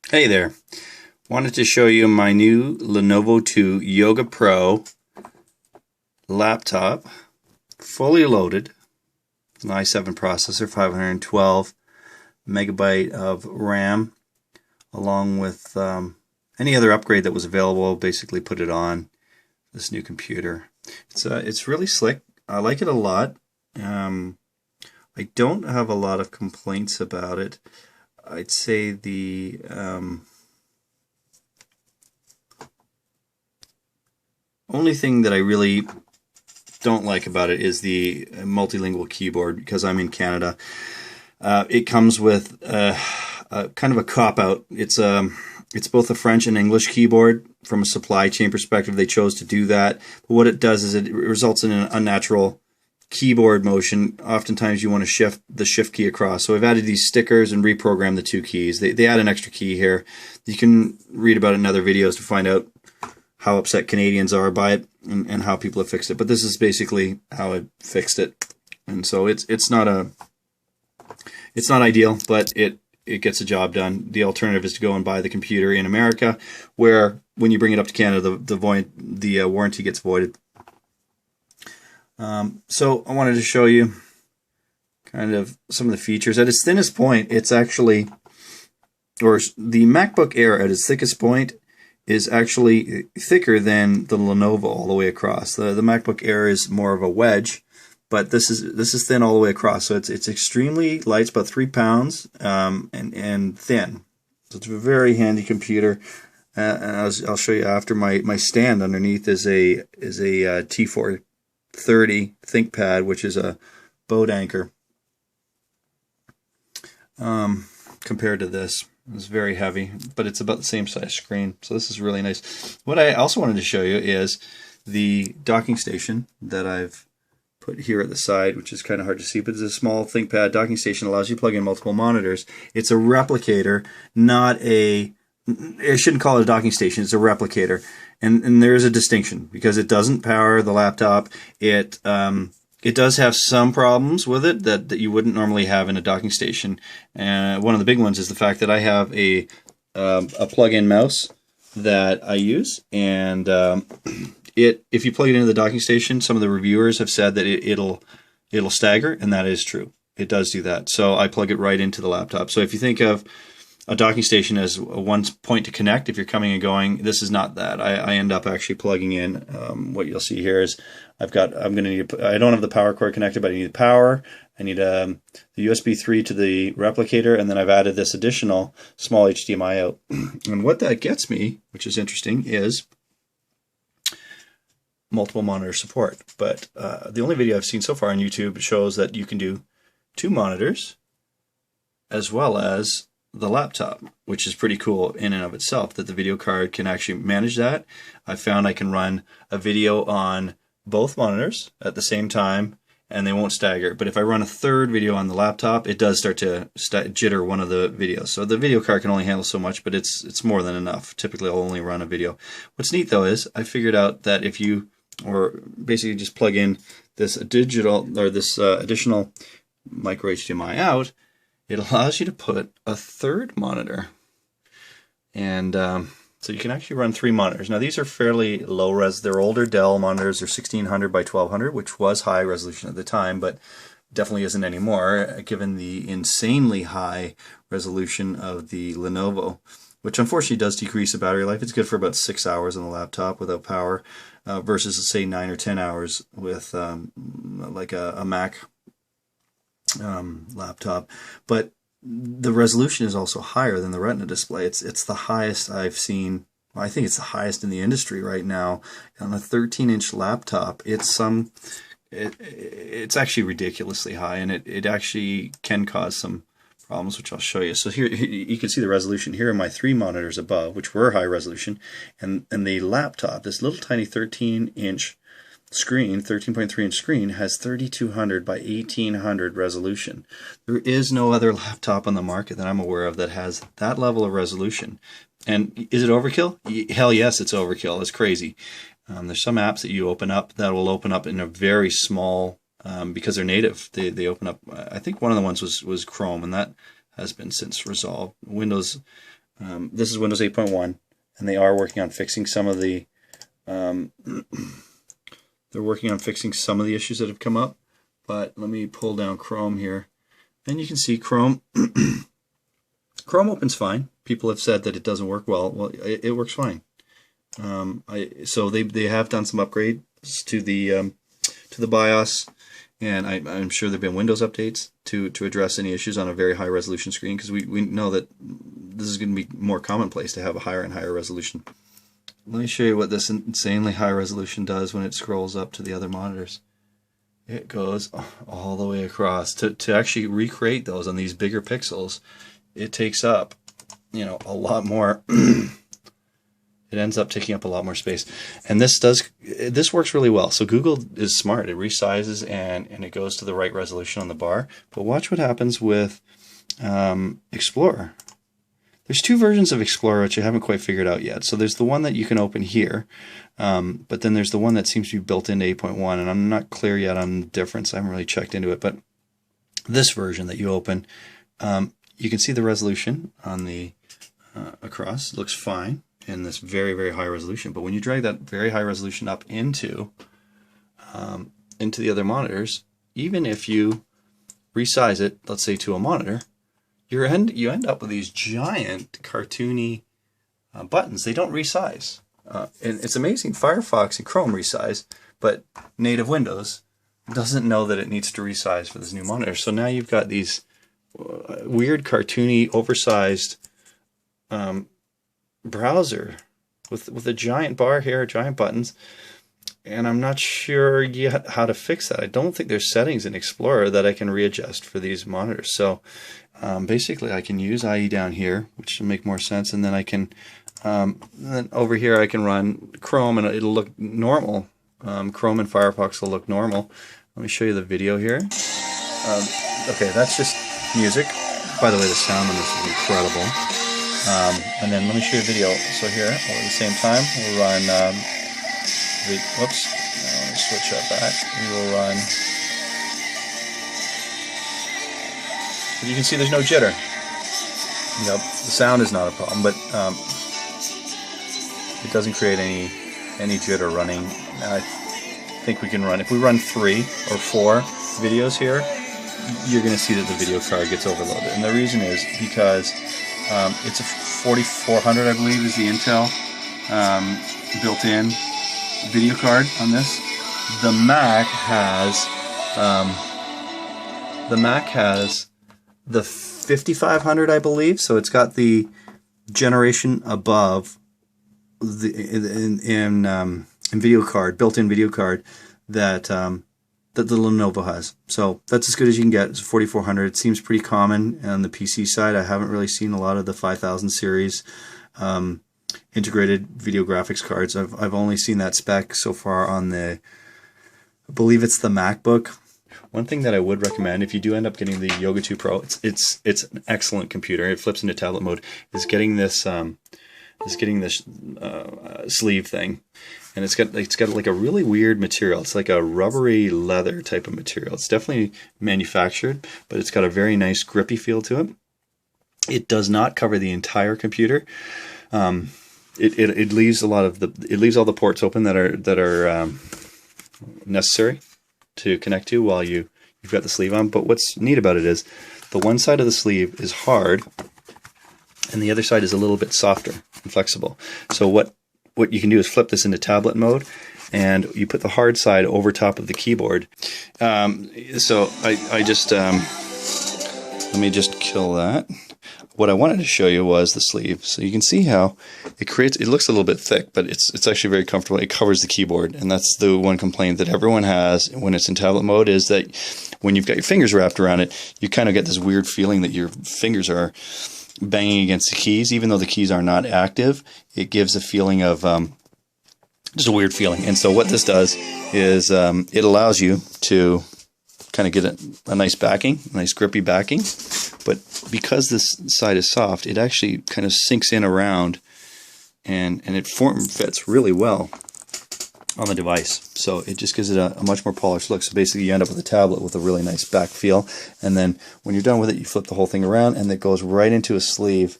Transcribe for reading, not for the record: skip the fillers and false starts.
Hey there. Wanted to show you my new Lenovo 2 Yoga Pro laptop, fully loaded, an i7 processor, 512 megabyte of RAM, along with any other upgrade that was available. Basically put it on this new computer. It's really slick. I like it a lot. I don't have a lot of complaints about it. I'd say the only thing that I really don't like about it is the multilingual keyboard, because I'm in Canada. It comes with kind of a cop-out. It's both a French and English keyboard. From a supply chain perspective, they chose to do that. But what it does is it results in an unnatural keyboard motion. Oftentimes you want to shift the shift key across. So I've added these stickers and reprogrammed the two keys. They add an extra key here. You can read about it in other videos to find out how upset Canadians are by it and how people have fixed it. But this is basically how I fixed it. And so it's not ideal, but it gets the job done. The alternative is to go and buy the computer in America, where when you bring it up to Canada, the warranty gets voided. So I wanted to show you kind of some of the features. At its thinnest point, it's actually, or the MacBook Air at its thickest point is actually thicker than the Lenovo all the way across. The MacBook Air is more of a wedge, but this is thin all the way across. So it's extremely light. It's about 3 pounds and thin. So it's a very handy computer. And I'll show you after. My stand underneath is a T430 ThinkPad, which is a boat anchor. Compared to this, it's very heavy, but it's about the same size screen. So this is really nice. What I also wanted to show you is the docking station that I've put here at the side, which is kind of hard to see, but it's a small ThinkPad docking station. Allows you to plug in multiple monitors. It's a replicator, not a, I shouldn't call it a docking station, it's a replicator. And there's a distinction, because it doesn't power the laptop. It does have some problems with it that you wouldn't normally have in a docking station. One of the big ones is the fact that I have a plug-in mouse that I use, and if you plug it into the docking station, some of the reviewers have said that it'll stagger, and that is true. It does do that. So I plug it right into the laptop. So if you think of a docking station as one point to connect, if you're coming and going, this is not that. I end up actually plugging in. What you'll see here is I don't have the power cord connected, but I need the power. I need the USB 3 to the replicator, and then I've added this additional small HDMI out. And what that gets me, which is interesting, is multiple monitor support. But the only video I've seen so far on YouTube shows that you can do 2 monitors as well as the laptop, which is pretty cool in and of itself, that the video card can actually manage that. I found I can run a video on both monitors at the same time and they won't stagger. But if I run a third video on the laptop, it does start to jitter one of the videos. So the video card can only handle so much, but it's more than enough. Typically I'll only run a video. What's neat though is I figured out that if you, or basically just plug in this digital, or this additional micro HDMI out, it allows you to put a third monitor. And so you can actually run 3 monitors. Now these are fairly low res. They're older Dell monitors. They're 1600 by 1200, which was high resolution at the time, but definitely isn't anymore, given the insanely high resolution of the Lenovo, which unfortunately does decrease the battery life. It's good for about 6 hours on the laptop without power, versus say 9 or 10 hours with like a Mac laptop. But the resolution is also higher than the Retina display. It's the highest I've seen. Well, I think it's the highest in the industry right now on a 13-inch laptop. It's actually ridiculously high, and it actually can cause some problems, which I'll show you. So here you can see the resolution. Here are my 3 monitors above, which were high resolution, and the laptop, this little tiny 13-inch screen, 13.3-inch screen, has 3200 by 1800 resolution. There is no other laptop on the market that I'm aware of that has that level of resolution. And is it overkill? Hell yes, it's overkill. It's crazy. There's some apps that you open up that will open up in a very small, because they're native. They open up. I think one of the ones was Chrome, and that has been since resolved. Windows This is Windows 8.1, and they are working on fixing some of the issues that have come up. But let me pull down Chrome here, and you can see Chrome. Chrome opens fine. People have said that it doesn't work well. Well, it works fine. So they have done some upgrades to the BIOS, and I'm sure there've been Windows updates to address any issues on a very high resolution screen, because we know that this is going to be more commonplace to have a higher and higher resolution. Let me show you what this insanely high resolution does when it scrolls up to the other monitors. It goes all the way across. To actually recreate those on these bigger pixels, it takes up, a lot more. It ends up taking up a lot more space, and this works really well. So Google is smart; it resizes and it goes to the right resolution on the bar. But watch what happens with Explorer. There's two versions of Explorer which I haven't quite figured out yet. So there's the one that you can open here, but then there's the one that seems to be built into 8.1, and I'm not clear yet on the difference. I haven't really checked into it, but this version that you open, you can see the resolution on the across. It looks fine in this very, very high resolution. But when you drag that very high resolution up into the other monitors, even if you resize it, let's say to a monitor, you end up with these giant cartoony buttons. They don't resize. And it's amazing. Firefox and Chrome resize, but native Windows doesn't know that it needs to resize for this new monitor. So now you've got these weird, cartoony, oversized browser with a giant bar here, giant buttons, and I'm not sure yet how to fix that. I don't think there's settings in Explorer that I can readjust for these monitors. So basically I can use IE down here, which will make more sense, and then I can then over here I can run Chrome and it'll look normal. Chrome and Firefox will look normal. Let me show you the video here. Okay, that's just music. By the way, the sound on this is incredible. And then let me show you a video. So here, at the same time, we'll run, whoops, let me switch up that. We will run, but you can see there's no jitter. The sound is not a problem, but it doesn't create any jitter running. I think we can run, if we run 3 or 4 videos here, you're going to see that the video card gets overloaded. And the reason is because it's a 4400, I believe, is the Intel built-in video card on this. The Mac has the 5500, I believe. So it's got the generation above the in video card, built-in video card that that the Lenovo has. So that's as good as you can get. It's 4400. It seems pretty common on the PC side. I haven't really seen a lot of the 5000 series integrated video graphics cards. I've only seen that spec so far on the, I believe it's the MacBook. One thing that I would recommend if you do end up getting the Yoga 2 Pro, it's an excellent computer. It flips into tablet mode. Is getting this sleeve thing. And it's got like a really weird material. It's like a rubbery leather type of material. It's definitely manufactured, but it's got a very nice grippy feel to it. It does not cover the entire computer. It leaves all the ports open that are necessary to connect to while you've got the sleeve on. But what's neat about it is the one side of the sleeve is hard, and the other side is a little bit softer and flexible. So what you can do is flip this into tablet mode, and you put the hard side over top of the keyboard. So I just let me just kill that. What I wanted to show you was the sleeve. So you can see how it looks a little bit thick, but it's actually very comfortable. It covers the keyboard, and that's the one complaint that everyone has when it's in tablet mode, is that when you've got your fingers wrapped around it, you kind of get this weird feeling that your fingers are banging against the keys. Even though the keys are not active, it gives a feeling of just a weird feeling. And so what this does is it allows you to kind of get a nice backing, a nice grippy backing. But because this side is soft, it actually kind of sinks in around, and it fits really well on the device. So it just gives it a much more polished look. So basically you end up with a tablet with a really nice back feel, and then when you're done with it, you flip the whole thing around and it goes right into a sleeve